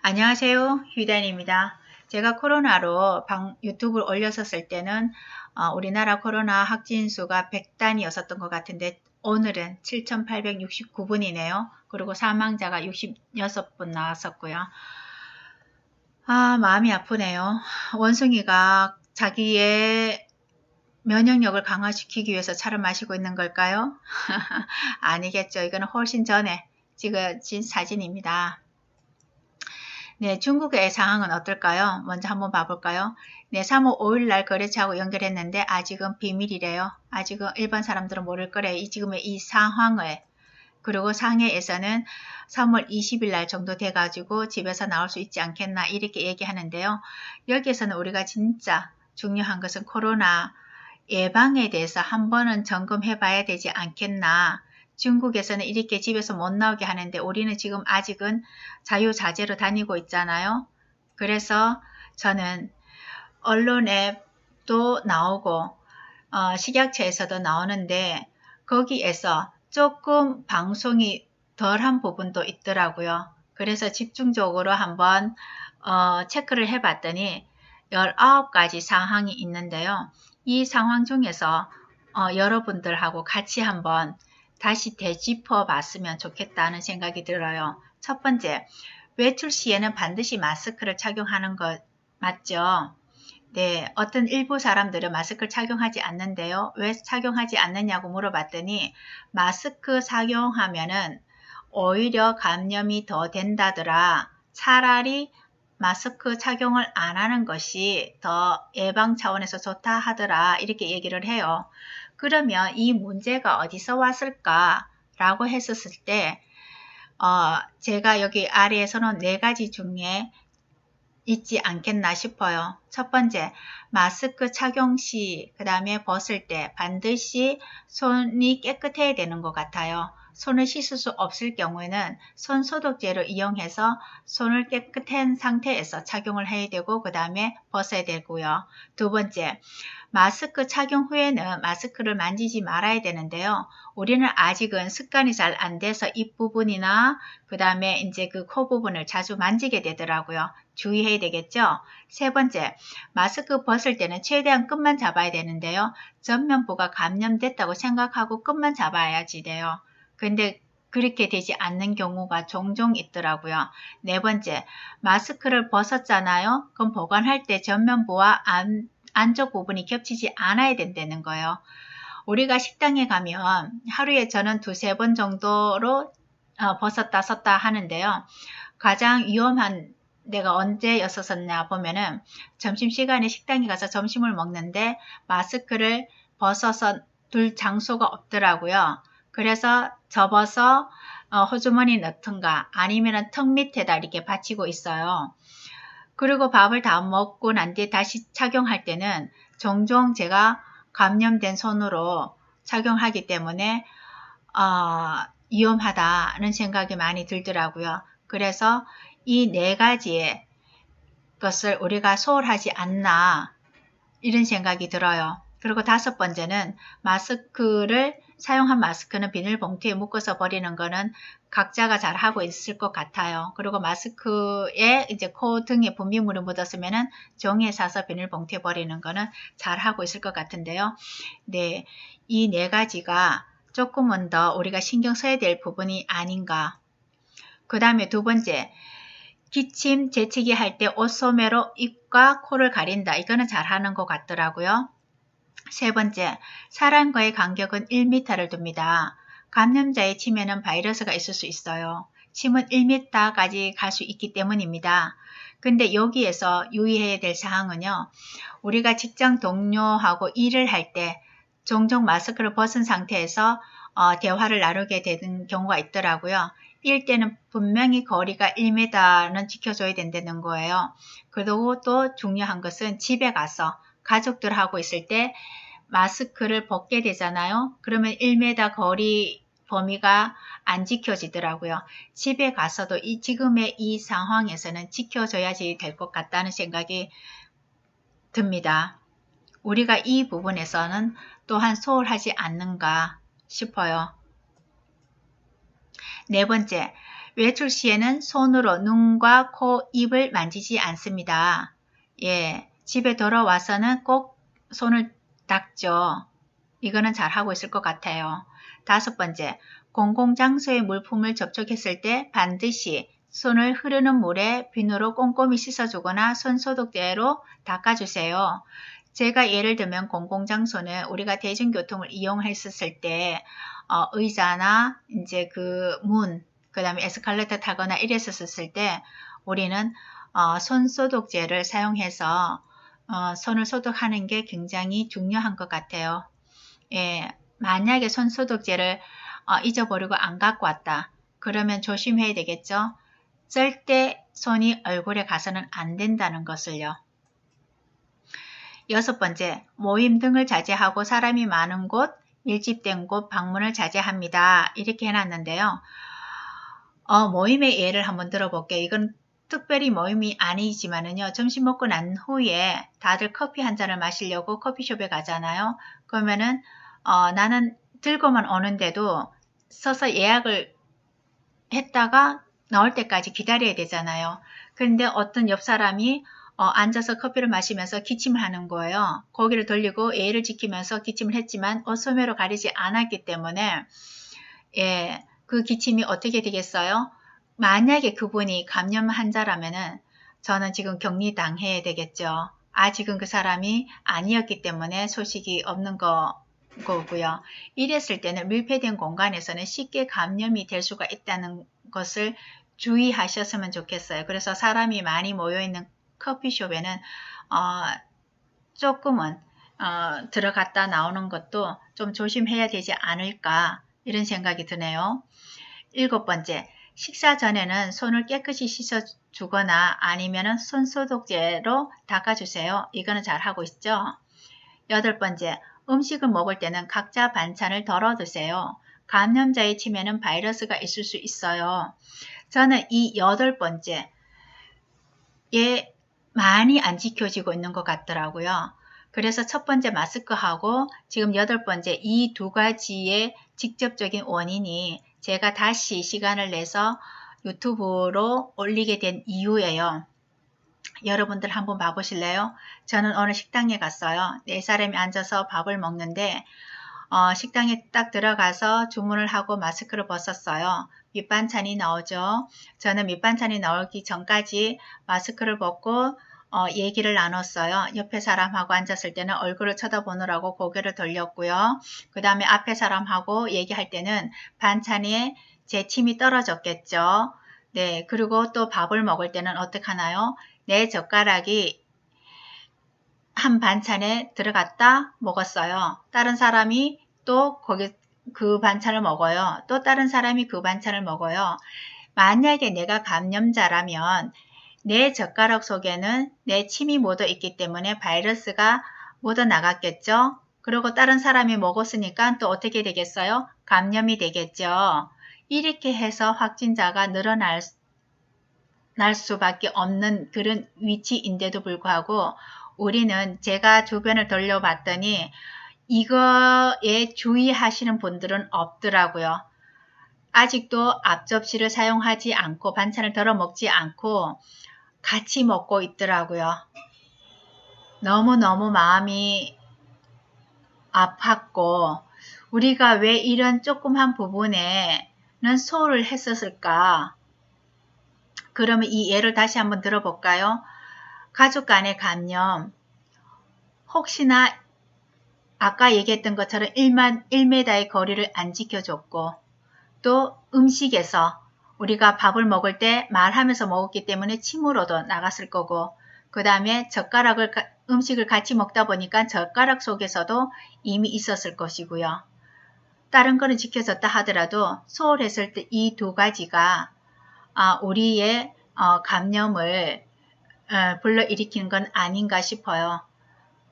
안녕하세요. 휴대인입니다. 제가 코로나로 유튜브를 올렸었을 때는 우리나라 코로나 확진 수가 100단이었었던 것 같은데 오늘은 7,869분이네요. 그리고 사망자가 66분 나왔었고요. 마음이 아프네요. 원숭이가 자기의 면역력을 강화시키기 위해서 차를 마시고 있는 걸까요? 아니겠죠. 이거는 훨씬 전에 찍어진 사진입니다. 네, 중국의 상황은 어떨까요? 먼저 한번 봐볼까요? 네, 3월 5일 날 거래처하고 연결했는데 아직은 비밀이래요. 아직은 일반 사람들은 모를 거래요. 지금의 이 상황을. 그리고 상해에서는 3월 20일 날 정도 돼가지고 집에서 나올 수 있지 않겠나 이렇게 얘기하는데요. 여기에서는 우리가 진짜 중요한 것은 코로나 예방에 대해서 한 번은 점검해 봐야 되지 않겠나. 중국에서는 이렇게 집에서 못 나오게 하는데 우리는 지금 아직은 자유자재로 다니고 있잖아요. 그래서 저는 언론에도 나오고 식약처에서도 나오는데 거기에서 조금 방송이 덜한 부분도 있더라고요. 그래서 집중적으로 한번 체크를 해봤더니 19가지 상황이 있는데요. 이 상황 중에서 여러분들하고 같이 한번 다시 되짚어 봤으면 좋겠다는 생각이 들어요. 첫 번째, 외출 시에는 반드시 마스크를 착용하는 것 맞죠? 네, 어떤 일부 사람들은 마스크를 착용하지 않는데요. 왜 착용하지 않느냐고 물어봤더니 마스크 착용하면은 오히려 감염이 더 된다더라. 차라리 마스크 착용을 안 하는 것이 더 예방 차원에서 좋다 하더라. 이렇게 얘기를 해요. 그러면 이 문제가 어디서 왔을까? 라고 했었을 때 제가 여기 아래에서는 4가지 중에 있지 않겠나 싶어요. 첫 번째, 마스크 착용 시, 그 다음에 벗을 때 반드시 손이 깨끗해야 되는 것 같아요. 손을 씻을 수 없을 경우에는 손 소독제를 이용해서 손을 깨끗한 상태에서 착용을 해야 되고 그 다음에 벗어야 되고요. 두 번째, 마스크 착용 후에는 마스크를 만지지 말아야 되는데요. 우리는 아직은 습관이 잘 안 돼서 입 부분이나 그 다음에 이제 그 코 부분을 자주 만지게 되더라고요. 주의해야 되겠죠. 세 번째, 마스크 벗을 때는 최대한 끝만 잡아야 되는데요. 전면부가 감염됐다고 생각하고 끝만 잡아야지 돼요. 근데 그렇게 되지 않는 경우가 종종 있더라고요. 네 번째, 마스크를 벗었잖아요. 그럼 보관할 때 전면부와 안쪽 부분이 겹치지 않아야 된다는 거예요. 우리가 식당에 가면 하루에 저는 2~3번 정도로 벗었다 썼다 하는데요. 가장 위험한 내가 언제였었냐 보면은 점심시간에 식당에 가서 점심을 먹는데 마스크를 벗어서 둘 장소가 없더라고요. 그래서 접어서 호주머니 넣던가 아니면 턱 밑에다 이렇게 받치고 있어요. 그리고 밥을 다 먹고 난 뒤에 다시 착용할 때는 종종 제가 감염된 손으로 착용하기 때문에 위험하다는 생각이 많이 들더라고요. 그래서 이 4가지의 것을 우리가 소홀하지 않나 이런 생각이 들어요. 그리고 5번째는 사용한 마스크는 비닐봉투에 묶어서 버리는 거는 각자가 잘 하고 있을 것 같아요. 그리고 마스크에 이제 코 등에 분비물이 묻었으면은 종이에 싸서 비닐봉투에 버리는 거는 잘 하고 있을 것 같은데요. 네, 이 4가지가 조금은 더 우리가 신경 써야 될 부분이 아닌가. 그 다음에 2번째, 기침, 재채기 할 때 옷소매로 입과 코를 가린다. 이거는 잘하는 것 같더라고요. 3번째, 사람과의 간격은 1m를 둡니다. 감염자의 침에는 바이러스가 있을 수 있어요. 침은 1m까지 갈 수 있기 때문입니다. 근데 여기에서 유의해야 될 사항은요. 우리가 직장 동료하고 일을 할 때 종종 마스크를 벗은 상태에서 대화를 나누게 되는 경우가 있더라고요. 일 때는 분명히 거리가 1m는 지켜줘야 된다는 거예요. 그리고 또 중요한 것은 집에 가서 가족들하고 있을 때 마스크를 벗게 되잖아요. 그러면 1m 거리 범위가 안 지켜지더라고요. 집에 가서도 지금의 이 상황에서는 지켜줘야지 될 것 같다는 생각이 듭니다. 우리가 이 부분에서는 또한 소홀하지 않는가 싶어요. 4번째, 외출 시에는 손으로 눈과 코, 입을 만지지 않습니다. 예, 집에 돌아와서는 꼭 손을 닦죠. 이거는 잘하고 있을 것 같아요. 5번째, 공공장소의 물품을 접촉했을 때 반드시 손을 흐르는 물에 비누로 꼼꼼히 씻어주거나 손소독제로 닦아주세요. 제가 예를 들면 공공장소는 우리가 대중교통을 이용했었을 때 의자나 이제 그 문, 그 다음에 에스컬레이터 타거나 이랬었을 때 우리는 손소독제를 사용해서 손을 소독하는 게 굉장히 중요한 것 같아요. 예, 만약에 손소독제를 잊어버리고 안 갖고 왔다. 그러면 조심해야 되겠죠. 절대 손이 얼굴에 가서는 안 된다는 것을요. 6번째, 모임 등을 자제하고 사람이 많은 곳, 밀집된 곳 방문을 자제합니다. 이렇게 해놨는데요. 모임의 예를 한번 들어볼게요. 이건 특별히 모임이 아니지만은요. 점심 먹고 난 후에 다들 커피 한 잔을 마시려고 커피숍에 가잖아요. 그러면은 나는 들고만 오는데도 서서 예약을 했다가 나올 때까지 기다려야 되잖아요. 근데 어떤 옆 사람이 앉아서 커피를 마시면서 기침을 하는 거예요. 고개를 돌리고 예의를 지키면서 기침을 했지만 소매로 가리지 않았기 때문에 예, 그 기침이 어떻게 되겠어요? 만약에 그분이 감염 환자라면은 저는 지금 격리당해야 되겠죠. 아직은 그 사람이 아니었기 때문에 소식이 없는 거고요. 이랬을 때는 밀폐된 공간에서는 쉽게 감염이 될 수가 있다는 것을 주의하셨으면 좋겠어요. 그래서 사람이 많이 모여있는 커피숍에는 조금은 들어갔다 나오는 것도 좀 조심해야 되지 않을까 이런 생각이 드네요. 7번째, 식사 전에는 손을 깨끗이 씻어주거나 아니면 손소독제로 닦아주세요. 이거는 잘하고 있죠. 8번째, 음식을 먹을 때는 각자 반찬을 덜어 드세요. 감염자의 침에는 바이러스가 있을 수 있어요. 저는 이 8번째, 예, 많이 안 지켜지고 있는 것 같더라고요. 그래서 첫 번째 마스크하고 지금 8번째 이 두 가지의 직접적인 원인이 제가 다시 시간을 내서 유튜브로 올리게 된 이유예요. 여러분들 한번 봐보실래요? 저는 오늘 식당에 갔어요. 4사람이 앉아서 밥을 먹는데 식당에 딱 들어가서 주문을 하고 마스크를 벗었어요. 밑반찬이 나오죠. 저는 밑반찬이 나오기 전까지 마스크를 벗고 얘기를 나눴어요. 옆에 사람하고 앉았을 때는 얼굴을 쳐다보느라고 고개를 돌렸고요. 그 다음에 앞에 사람하고 얘기할 때는 반찬에 제 침이 떨어졌겠죠. 네, 그리고 또 밥을 먹을 때는 어떻게 하나요? 내 젓가락이 한 반찬에 들어갔다 먹었어요. 다른 사람이 또 거기 그 반찬을 먹어요. 또 다른 사람이 그 반찬을 먹어요. 만약에 내가 감염자라면 내 젓가락 속에는 내 침이 묻어 있기 때문에 바이러스가 묻어 나갔겠죠. 그리고 다른 사람이 먹었으니까 또 어떻게 되겠어요? 감염이 되겠죠. 이렇게 해서 확진자가 늘어날 수밖에 없는 그런 위치인데도 불구하고 우리는 제가 주변을 돌려봤더니 이거에 주의하시는 분들은 없더라고요. 아직도 앞접시를 사용하지 않고 반찬을 덜어 먹지 않고 같이 먹고 있더라고요. 너무너무 마음이 아팠고 우리가 왜 이런 조그만 부분에는 소홀을 했었을까? 그러면 이 예를 다시 한번 들어볼까요? 가족 간의 감염, 혹시나 아까 얘기했던 것처럼 1m의 거리를 안 지켜줬고 또 음식에서 우리가 밥을 먹을 때 말하면서 먹었기 때문에 침으로도 나갔을 거고 그 다음에 음식을 같이 먹다 보니까 젓가락 속에서도 이미 있었을 것이고요. 다른 거는 지켜졌다 하더라도 소홀했을 때 이 두 가지가 우리의 감염을 불러일으키는 건 아닌가 싶어요.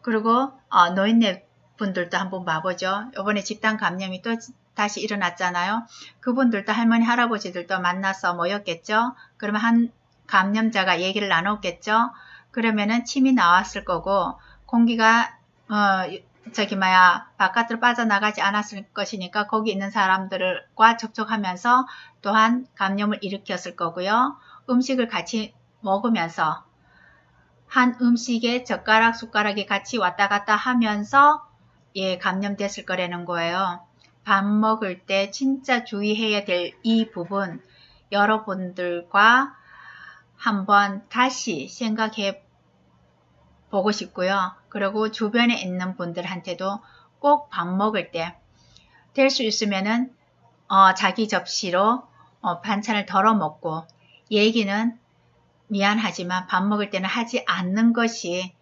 그리고 노인네 분들도 한번 봐보죠. 이번에 집단 감염이 또 다시 일어났잖아요. 그분들도 할머니 할아버지들도 만나서 모였겠죠. 그러면 한 감염자가 얘기를 나눴겠죠. 그러면은 침이 나왔을 거고 공기가 바깥으로 빠져나가지 않았을 것이니까 거기 있는 사람들과 접촉하면서 또한 감염을 일으켰을 거고요. 음식을 같이 먹으면서 한 음식에 젓가락, 숟가락이 같이 왔다 갔다 하면서 감염됐을 거라는 거예요. 밥 먹을 때 진짜 주의해야 될 이 부분 여러분들과 한번 다시 생각해 보고 싶고요. 그리고 주변에 있는 분들한테도 꼭 밥 먹을 때 될 수 있으면은 자기 접시로 반찬을 덜어 먹고 얘기는 미안하지만 밥 먹을 때는 하지 않는 것이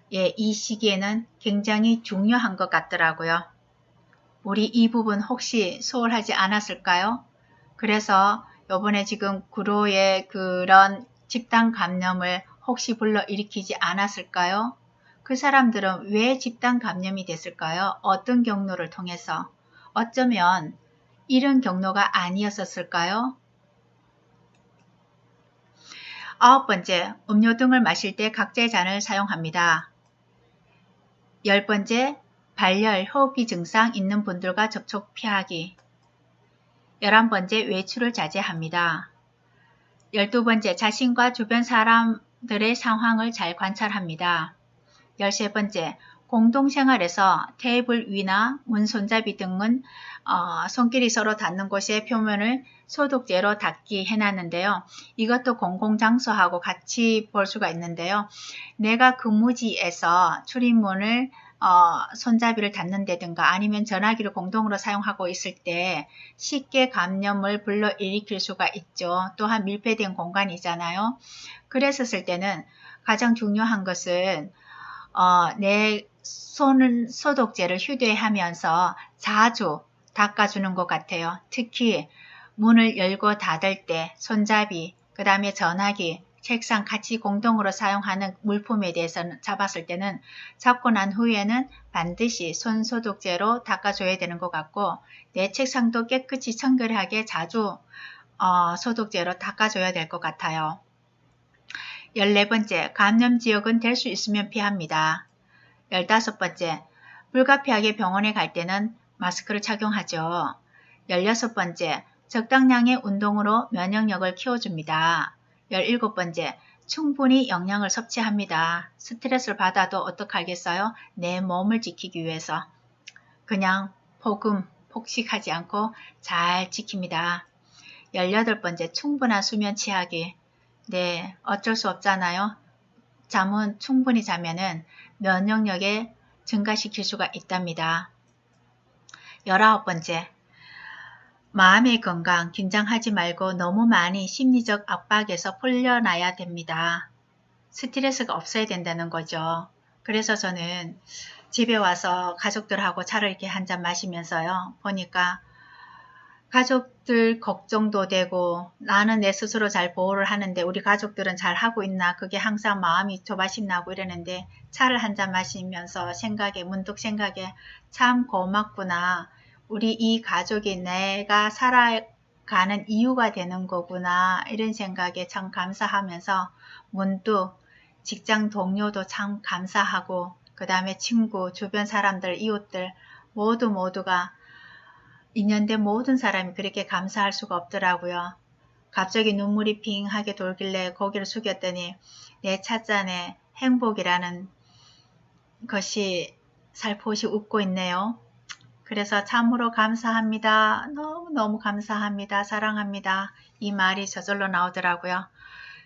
이 시기에는 굉장히 중요한 것 같더라고요. 우리 이 부분 혹시 소홀하지 않았을까요? 그래서 요번에 지금 구로의 그런 집단 감염을 혹시 불러일으키지 않았을까요? 그 사람들은 왜 집단 감염이 됐을까요? 어떤 경로를 통해서? 어쩌면 이런 경로가 아니었을까요? 9번째, 음료 등을 마실 때 각자의 잔을 사용합니다. 10번째, 발열, 호흡기 증상 있는 분들과 접촉 피하기. 11번째, 외출을 자제합니다. 12번째, 자신과 주변 사람들의 상황을 잘 관찰합니다. 13번째, 공동생활에서 테이블 위나 문 손잡이 등은 손길이 서로 닿는 곳의 표면을 소독제로 닦기 해놨는데요. 이것도 공공장소하고 같이 볼 수가 있는데요. 내가 근무지에서 출입문을 손잡이를 닫는다든가 아니면 전화기를 공동으로 사용하고 있을 때 쉽게 감염을 불러일으킬 수가 있죠. 또한 밀폐된 공간이잖아요. 그랬었을 때는 가장 중요한 것은 내 손은 소독제를 휴대하면서 자주 닦아주는 것 같아요. 특히 문을 열고 닫을 때 손잡이, 그 다음에 전화기, 책상 같이 공동으로 사용하는 물품에 대해서는 잡았을 때는 잡고 난 후에는 반드시 손 소독제로 닦아줘야 되는 것 같고 내 책상도 깨끗이 청결하게 자주 소독제로 닦아줘야 될 것 같아요. 14번째, 감염 지역은 될 수 있으면 피합니다. 15번째, 불가피하게 병원에 갈 때는 마스크를 착용하죠. 16번째, 적당량의 운동으로 면역력을 키워줍니다. 17번째, 충분히 영양을 섭취합니다. 스트레스를 받아도 어떡하겠어요? 내 몸을 지키기 위해서. 그냥 폭식하지 않고 잘 지킵니다. 18번째, 충분한 수면 취하기. 네, 어쩔 수 없잖아요. 잠은 충분히 자면은 면역력에 증가시킬 수가 있답니다. 19번째, 마음의 건강, 긴장하지 말고 너무 많이 심리적 압박에서 풀려나야 됩니다. 스트레스가 없어야 된다는 거죠. 그래서 저는 집에 와서 가족들하고 차를 이렇게 한 잔 마시면서요. 보니까 가족들 걱정도 되고 나는 내 스스로 잘 보호를 하는데 우리 가족들은 잘 하고 있나 그게 항상 마음이 조바심 나고 이러는데 차를 한 잔 마시면서 문득 생각에 참 고맙구나. 우리 이 가족이 내가 살아가는 이유가 되는 거구나 이런 생각에 참 감사하면서 문득 직장 동료도 참 감사하고 그 다음에 친구, 주변 사람들, 이웃들 모두가 인연된 모든 사람이 그렇게 감사할 수가 없더라고요. 갑자기 눈물이 핑하게 돌길래 고개를 숙였더니 내 찻잔에 행복이라는 것이 살포시 웃고 있네요. 그래서 참으로 감사합니다. 너무너무 감사합니다. 사랑합니다. 이 말이 저절로 나오더라고요.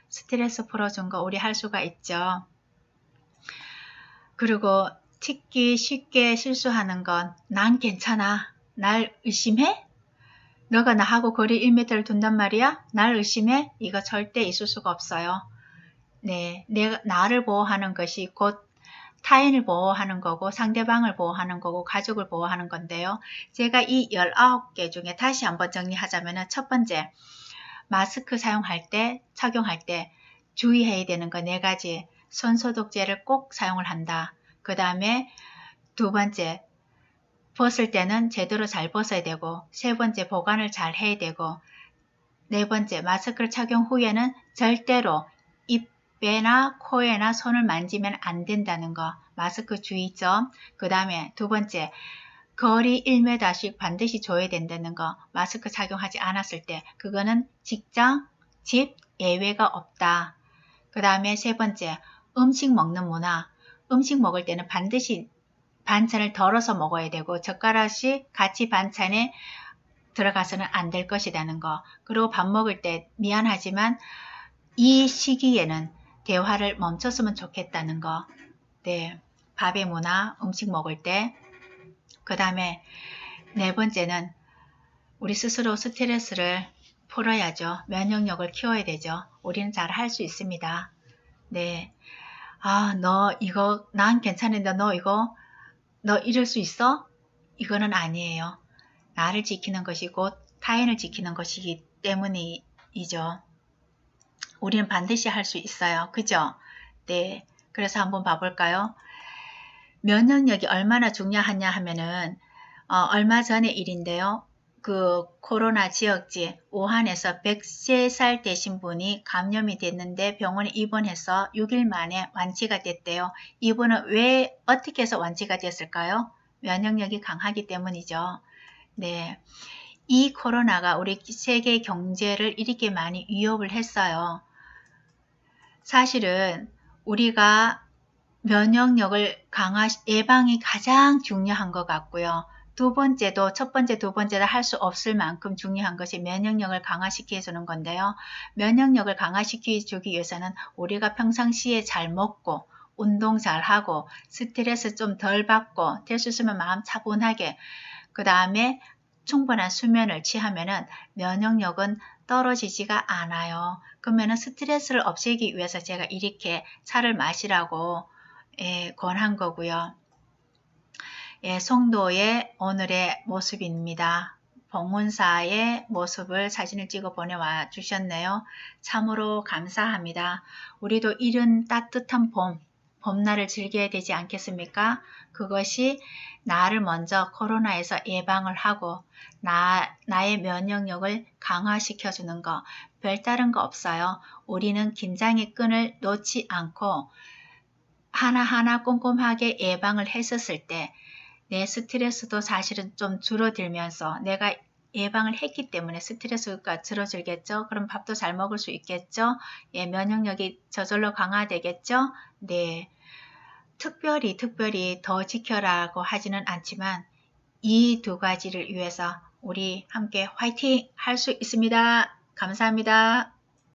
스트레스 풀어준 거 우리 할 수가 있죠. 그리고 특히 쉽게 실수하는 건 난 괜찮아. 날 의심해? 너가 나하고 거리 1m를 둔단 말이야? 날 의심해? 이거 절대 있을 수가 없어요. 네, 나를 보호하는 것이 곧 타인을 보호하는 거고 상대방을 보호하는 거고 가족을 보호하는 건데요. 제가 이 19개 중에 다시 한번 정리하자면 첫 번째, 마스크 착용할 때 주의해야 되는 거 4가지. 손소독제를 꼭 사용을 한다. 그 다음에 두 번째, 벗을 때는 제대로 잘 벗어야 되고 세 번째, 보관을 잘 해야 되고 네 번째, 마스크를 착용 후에는 절대로 입 빼나 코에나 손을 만지면 안 된다는 거. 마스크 주의점. 그 다음에 두 번째, 거리 1m씩 반드시 줘야 된다는 거. 마스크 착용하지 않았을 때. 그거는 직장, 집, 예외가 없다. 그 다음에 세 번째, 음식 먹는 문화. 음식 먹을 때는 반드시 반찬을 덜어서 먹어야 되고 젓가락이 같이 반찬에 들어가서는 안 될 것이라는 거. 그리고 밥 먹을 때 미안하지만 이 시기에는 대화를 멈췄으면 좋겠다는 거. 네, 밥의 문화, 음식 먹을 때. 그 다음에 네 번째는 우리 스스로 스트레스를 풀어야죠. 면역력을 키워야 되죠. 우리는 잘 할 수 있습니다. 네. 아, 너 이거 난 괜찮은데 너 이럴 수 있어? 이거는 아니에요. 나를 지키는 것이고 타인을 지키는 것이기 때문이죠. 우리는 반드시 할 수 있어요. 그죠? 네. 그래서 한번 봐볼까요? 면역력이 얼마나 중요하냐 하면은 얼마 전의 일인데요. 그 코로나 지역지 우한에서 100살 되신 분이 감염이 됐는데 병원에 입원해서 6일 만에 완치가 됐대요. 이분은 왜 어떻게 해서 완치가 됐을까요? 면역력이 강하기 때문이죠. 네, 이 코로나가 우리 세계 경제를 이렇게 많이 위협을 했어요. 사실은 우리가 면역력을 예방이 가장 중요한 것 같고요. 두 번째도 첫 번째, 두 번째도 할 수 없을 만큼 중요한 것이 면역력을 강화시켜 주는 건데요. 면역력을 강화시켜 주기 위해서는 우리가 평상시에 잘 먹고 운동 잘 하고 스트레스 좀 덜 받고 될 수 있으면 마음 차분하게 그 다음에 충분한 수면을 취하면은 면역력은 떨어지지가 않아요. 그러면은 스트레스를 없애기 위해서 제가 이렇게 차를 마시라고 권한 거고요. 송도의 오늘의 모습입니다. 봉훈사의 모습을 사진을 찍어 보내와 주셨네요. 참으로 감사합니다. 우리도 이런 따뜻한 봄날을 즐겨야 되지 않겠습니까? 그것이 나를 먼저 코로나에서 예방을 하고 나의 면역력을 강화시켜 주는 거 별다른 거 없어요. 우리는 긴장의 끈을 놓지 않고 하나하나 꼼꼼하게 예방을 했었을 때 내 스트레스도 사실은 좀 줄어들면서 내가 예방을 했기 때문에 스트레스가 줄어들겠죠. 그럼 밥도 잘 먹을 수 있겠죠. 예, 면역력이 저절로 강화되겠죠. 네, 특별히 더 지켜라고 하지는 않지만 이 두 가지를 위해서 우리 함께 화이팅 할 수 있습니다. 감사합니다.